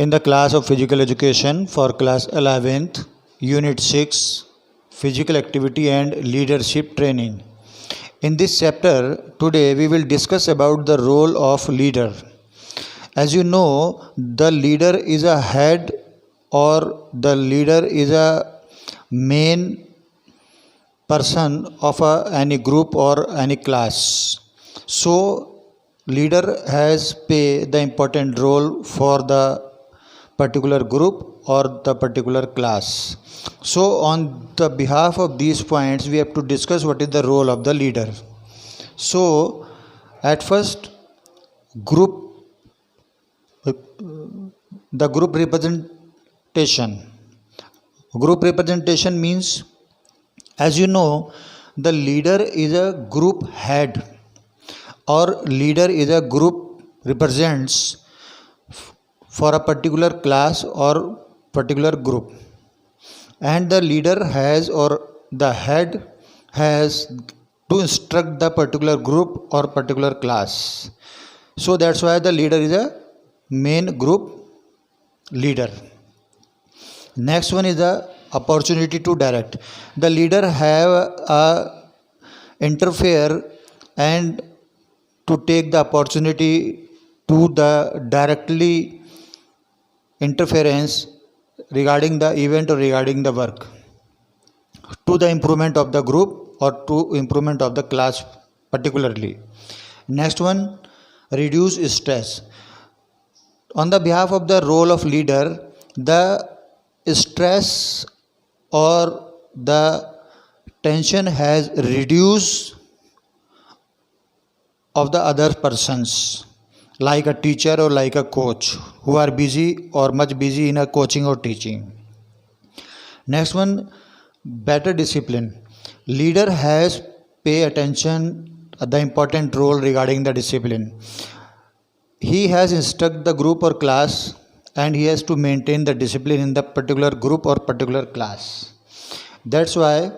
in the class of physical education for class 11th, unit 6, physical activity and leadership training. In this chapter, today we will discuss about the role of leader. As you know, the leader is a head or the leader is a main person of any group or any class. So, leader has play the important role for the particular group or the particular class. So, on the behalf of these points, we have to discuss what is the role of the leader. So, at first, group the group representation. Group representation means, as you know, the leader is a group head or leader is a group represents for a particular class or particular group, and the leader has or the head has to instruct the particular group or particular class. So that's why the leader is a main group leader. Next one is the opportunity to direct. The leader have a interfere and to take the opportunity to the directly interference regarding the event or regarding the work to the improvement of the group or to improvement of the class particularly. Next one, reduce stress. On the behalf of the role of leader, the stress or the tension has reduced of the other persons, like a teacher or like a coach who are busy or much busy in a coaching or teaching. Next one, better discipline. Leader has pay attention the important role regarding the discipline. He has instruct the group or class and he has to maintain the discipline in the particular group or particular class. That's why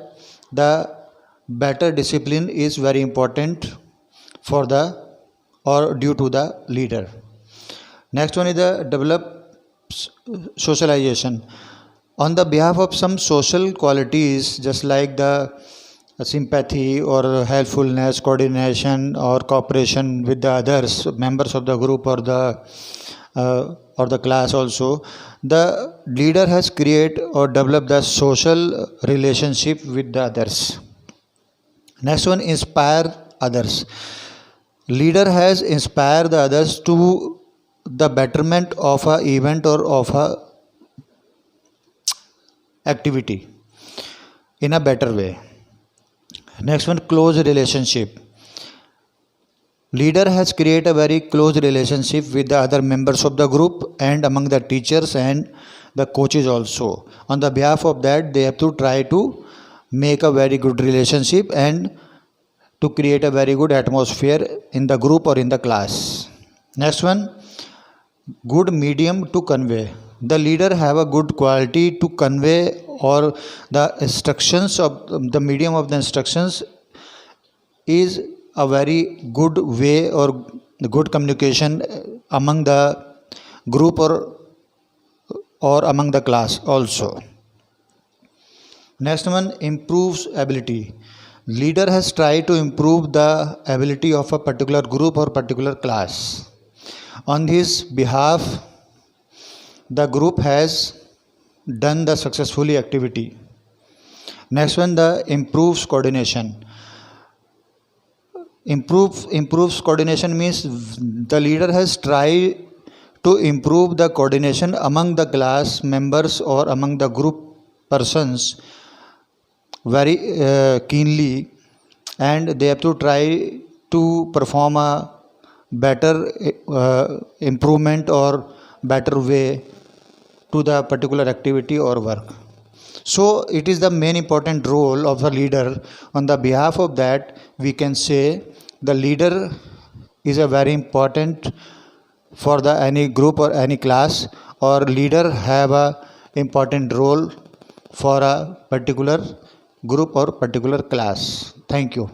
the better discipline is very important for the or due to the leader. Next one is the develop socialization. On the behalf of some social qualities, just like the sympathy or helpfulness, coordination or cooperation with the others, members of the group or the class also, the leader has create or developed the social relationship with the others. Next one, inspire others. Leader has inspired the others to the betterment of a event or of a activity in a better way. Next one, close relationship. Leader has created a very close relationship with the other members of the group and among the teachers and the coaches also. On the behalf of that, they have to try to make a very good relationship and to create a very good atmosphere in the group or in the class. Next one, good medium to convey. The leader have a good quality to convey or the instructions of the medium of the instructions is a very good way or the good communication among the group or among the class also. Next one, improves ability. Leader has tried to improve the ability of a particular group or particular class. On his behalf, the group has done the successfully activity. Next one, the improves coordination. Improves coordination means the leader has tried to improve the coordination among the class members or among the group persons very keenly, and they have to try to perform a better improvement or better way to the particular activity or work. So it is the main important role of the leader. On the behalf of that, we can say the leader is a very important for the any group or any class, or leader have a important role for a particular group or particular class. Thank you.